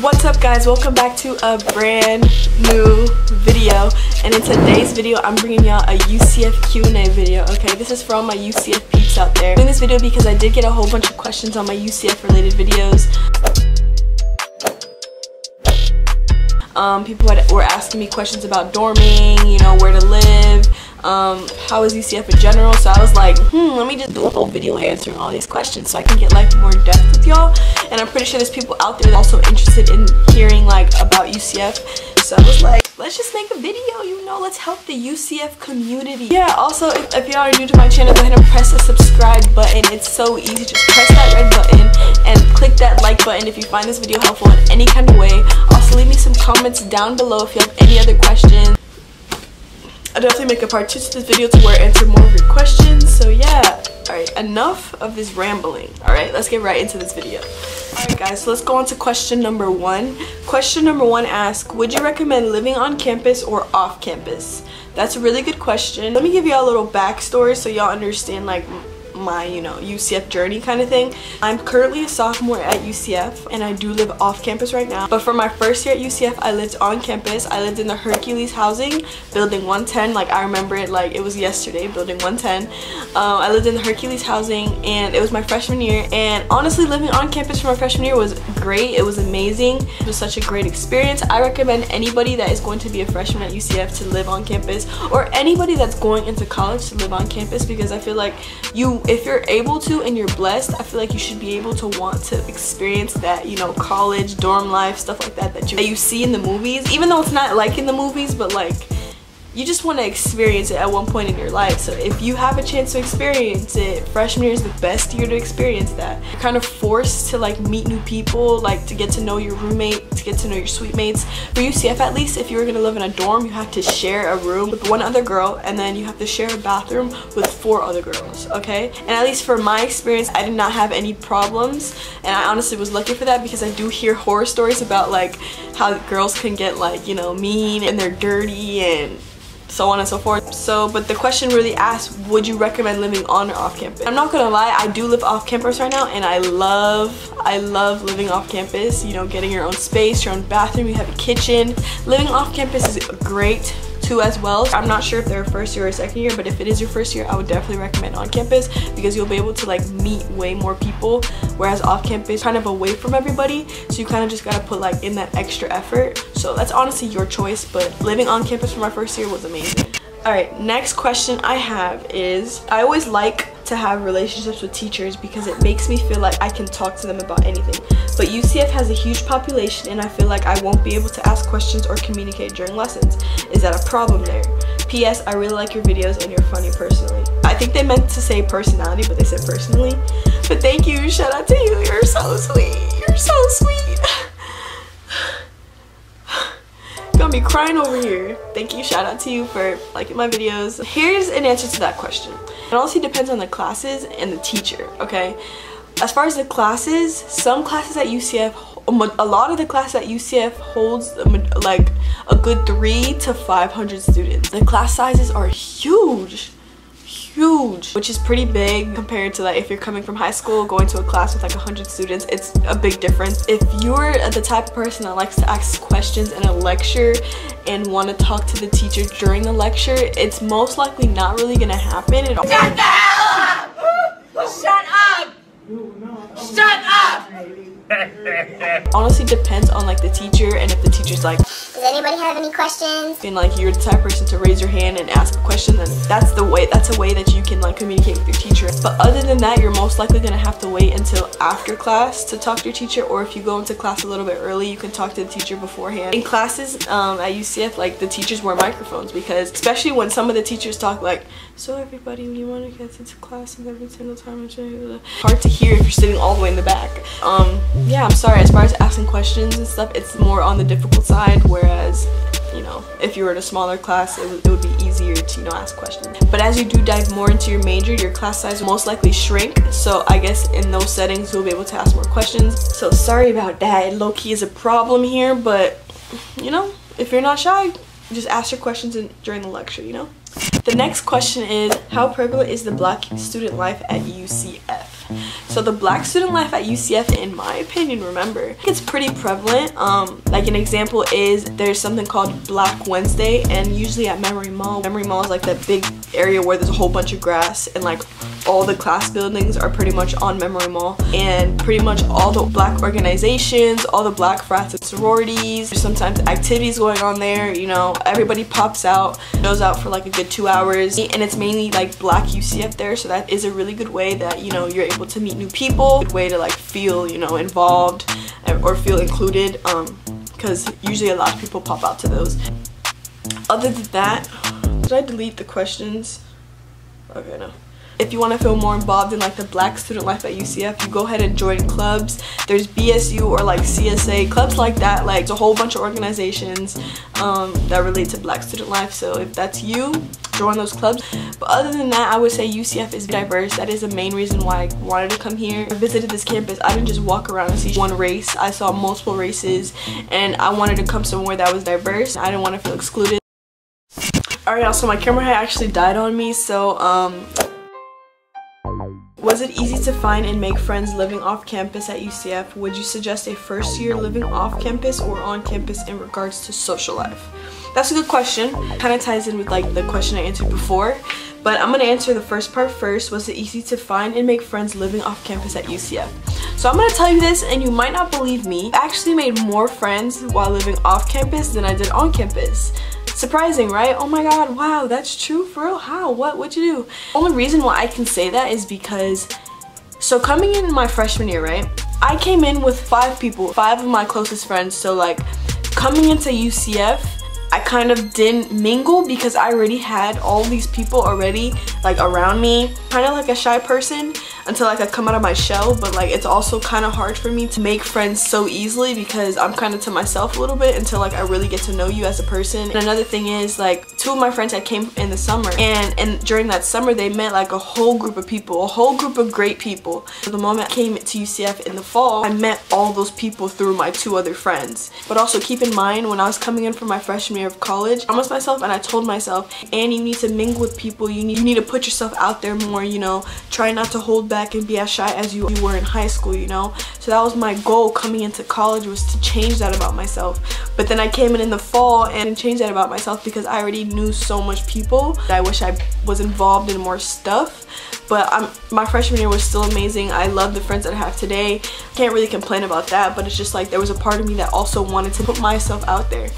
What's up guys, welcome back to a brand new video, and in today's video I'm bringing y'all a UCF Q&A video. Okay, this is for all my UCF peeps out there. I'm doing this video because I did get a whole bunch of questions on my UCF related videos. People were asking me questions about dorming, you know, where to live, how is UCF in general. So I was like, let me just do a whole video answering all these questions so I can get like more in depth with y'all. And I'm pretty sure there's people out there that are also interested in hearing like about UCF. So I was like, let's just make a video, you know, let's help the UCF community. Yeah, also if y'all are new to my channel, go ahead and press the subscribe button. It's so easy, just press that red button and click that like button if you find this video helpful in any kind of way. Also leave me some comments down below if you have any other questions. I'll definitely make a part 2 to this video to where I answer more of your questions. So yeah, alright, enough of this rambling. Alright, let's get right into this video. Alright guys, so let's go on to question number 1. Question number 1 asks, would you recommend living on campus or off campus? That's a really good question. Let me give y'all a little backstory so y'all understand like my, you know, UCF journey kind of thing. I'm currently a sophomore at UCF and I do live off campus right now, but for my first year at UCF I lived on campus. I lived in the Hercules housing, building 110. Like I remember it like it was yesterday, building 110. I lived in the Hercules housing and it was my freshman year, and honestly living on campus for my freshman year was great. It was amazing. It was such a great experience. I recommend anybody that is going to be a freshman at UCF to live on campus, or anybody that's going into college to live on campus, because I feel like if you're able to and you're blessed, I feel like you should be able to want to experience that, you know, college, dorm life, stuff like that that you see in the movies, even though it's not like in the movies, but like you just want to experience it at one point in your life. So if you have a chance to experience it, freshman year is the best year to experience that. You're kind of forced to like meet new people, like to get to know your roommate, to get to know your suite mates. For UCF at least, if you were going to live in a dorm, you have to share a room with one other girl, and then you have to share a bathroom with 4 other girls, okay? And at least for my experience, I did not have any problems, and I honestly was lucky for that, because I do hear horror stories about like how girls can get like, you know, mean and they're dirty and so on and so forth. So, but the question really asks, would you recommend living on or off campus? I'm not gonna lie, I do live off campus right now, and I love living off campus. You know, getting your own space, your own bathroom, you have a kitchen. Living off campus is great too as well. I'm not sure if they're first year or second year, but if it is your first year, I would definitely recommend on campus, because you'll be able to like meet way more people, whereas off campus kind of away from everybody, so you kind of just gotta put like in that extra effort. So that's honestly your choice, but living on campus for my first year was amazing. Alright, next question I have is, I always like to have relationships with teachers because it makes me feel like I can talk to them about anything. But UCF has a huge population and I feel like I won't be able to ask questions or communicate during lessons. Is that a problem there? P.S. I really like your videos and you're funny personally. I think they meant to say personality, but they said personally. But thank you, shout out to you, you're so sweet, you're so sweet. Gonna be crying over here. Thank you, shout out to you for liking my videos. Here's an answer to that question. It honestly depends on the classes and the teacher, okay? As far as the classes, some classes at UCF, a lot of the classes at UCF holds like a good 300 to 500 students. The class sizes are huge, which is pretty big compared to like if you're coming from high school going to a class with like 100 students. It's a big difference. If you're the type of person that likes to ask questions in a lecture and want to talk to the teacher during the lecture, it's most likely not really gonna happen. Shut up! Shut up! Shut up! Honestly depends on like the teacher, and if the teacher's like, does anybody have any questions? And like you're the type of person to raise your hand and ask a question, then that's a way that you can like communicate with your teacher. But other than that, you're most likely gonna have to wait until after class to talk to your teacher, or if you go into class a little bit early, you can talk to the teacher beforehand. In classes at UCF, like the teachers wear microphones, because especially when some of the teachers talk like, so everybody, when you want to get into class and every single time, hard to hear if you're sitting all the way in the back. Yeah, I'm sorry, as far as asking questions and stuff, it's more on the difficult side, whereas, you know, if you were in a smaller class, it would be easier to, you know, ask questions. But as you do dive more into your major, your class size will most likely shrink, so I guess in those settings you'll be able to ask more questions. So sorry about that, low-key is a problem here, but you know, if you're not shy, just ask your questions during the lecture, you know. The next question is, how prevalent is the Black student life at UCF? So So the black student life at UCF, in my opinion, remember, it's pretty prevalent. Like an example is there's something called Black Wednesday, and usually at Memory Mall is like that big area where there's a whole bunch of grass, and like all the class buildings are pretty much on Memory Mall, and pretty much all the black organizations, all the black frats and sororities, there's sometimes activities going on there, you know, everybody pops out, goes out for like a good 2 hours, and it's mainly like black UCF there, so that is a really good way that, you know, you're able to meet new people, good way to like feel, you know, involved or feel included, because usually a lot of people pop out to those. Other than that, did I delete the questions? Okay, no. If you want to feel more involved in like the black student life at UCF, you go ahead and join clubs. There's BSU or like CSA, clubs like that. Like it's a whole bunch of organizations that relate to black student life. So if that's you, join those clubs. But other than that, I would say UCF is diverse. That is the main reason why I wanted to come here. I visited this campus. I didn't just walk around and see one race. I saw multiple races, and I wanted to come somewhere that was diverse. I didn't want to feel excluded. Alright, y'all, so my camera had actually died on me, so was it easy to find and make friends living off campus at UCF? Would you suggest a first year living off campus or on campus in regards to social life? That's a good question. Kind of ties in with like the question I answered before, but I'm going to answer the first part first. Was it easy to find and make friends living off campus at UCF? So I'm going to tell you this, and you might not believe me. I actually made more friends while living off campus than I did on campus. Surprising, right? Oh my god, wow, that's true for real? How? What'd you do? Only reason why I can say that is because, so coming in my freshman year, right, I came in with 5 people, 5 of my closest friends. So like coming into UCF, I kind of didn't mingle because I already had all these people already like around me. Kind of like a shy person until like I come out of my shell, but like it's also kind of hard for me to make friends so easily because I'm kind of to myself a little bit until like I really get to know you as a person. And another thing is, like, 2 of my friends that came in the summer, and during that summer they met like a whole group of people, a whole group of great people. So the moment I came to UCF in the fall, I met all those people through my 2 other friends. But also keep in mind, when I was coming in for my freshman year of college, I promised myself and I told myself, and you need to mingle with people, you need to put yourself out there more, you know, try not to hold back and be as shy as you were in high school, you know. So that was my goal coming into college, was to change that about myself. But then I came in the fall and changed that about myself because I already knew so much people. I wish I was involved in more stuff. But my freshman year was still amazing. I love the friends that I have today. Can't really complain about that, but it's just like there was a part of me that also wanted to put myself out there.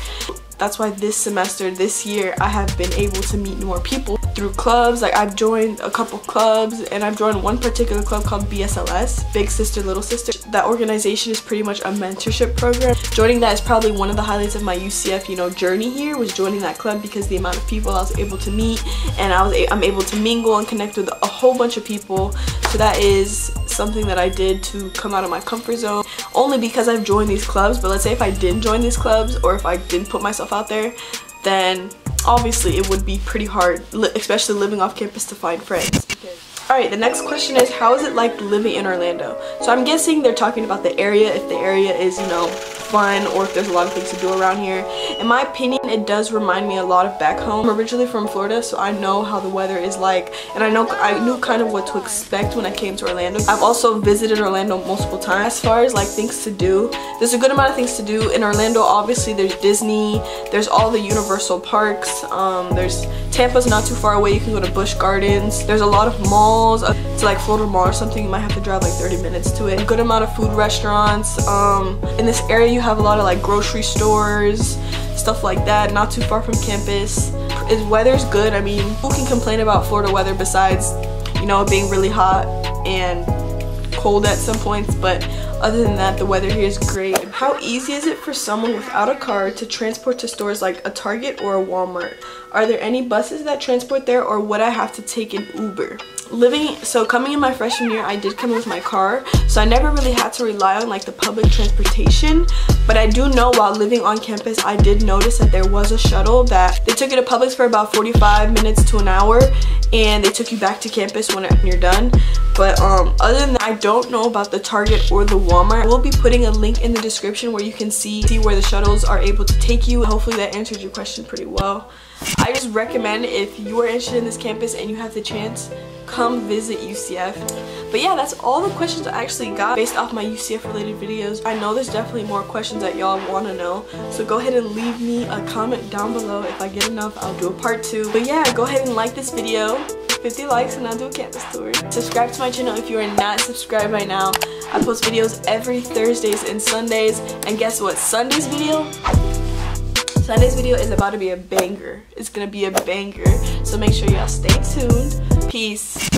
That's why this semester, this year, I have been able to meet more people through clubs. Like, I've joined a couple clubs, and I've joined one particular club called BSLS, Big Sister Little Sister. That organization is pretty much a mentorship program. Joining that is probably one of the highlights of my UCF, you know, journey here, was joining that club, because the amount of people I was able to meet, and I'm able to mingle and connect with a whole bunch of people. So that is something that I did to come out of my comfort zone, only because I've joined these clubs. But let's say if I didn't join these clubs, or if I didn't put myself out there, then obviously it would be pretty hard, especially living off campus, to find friends. Alright, the next question is, how is it like living in Orlando? So I'm guessing they're talking about the area, if the area is, you know, fun, or if there's a lot of things to do around here. In my opinion, it does remind me a lot of back home. I'm originally from Florida, so I know how the weather is like, and I knew kind of what to expect when I came to Orlando. I've also visited Orlando multiple times. As far as like things to do, there's a good amount of things to do in Orlando. Obviously there's Disney, there's all the Universal parks, there's Tampa's not too far away, you can go to Busch Gardens, there's a lot of malls. To like Florida Mall or something, you might have to drive like 30 minutes to it. A good amount of food restaurants. In this area you have a lot of like grocery stores, stuff like that, not too far from campus. Its weather's good. I mean, who can complain about Florida weather besides, you know, it being really hot and cold at some points? But other than that, the weather here is great. How easy is it for someone without a car to transport to stores like a Target or a Walmart? Are there any buses that transport there, or would I have to take an Uber? So coming in my freshman year, I did come in with my car, so I never really had to rely on like the public transportation. But I do know, while living on campus, I did notice that there was a shuttle that they took you to Publix for about 45 minutes to an hour, and they took you back to campus when you're done. But other than that, I don't know about the Target or the Walmart. I will be putting a link in the description where you can see where the shuttles are able to take you. Hopefully that answered your question pretty well. I just recommend, if you are interested in this campus and you have the chance, come visit UCF. But yeah, that's all the questions I actually got based off my UCF related videos. I know there's definitely more questions that y'all want to know, so go ahead and leave me a comment down below. If I get enough, I'll do a part 2. But yeah, go ahead and like this video. 50 likes and I'll do a campus tour. Subscribe to my channel if you are not subscribed by now. I post videos every Thursdays and Sundays, and guess what? Sunday's video is about to be a banger. It's gonna be a banger, so make sure y'all stay tuned. Peace.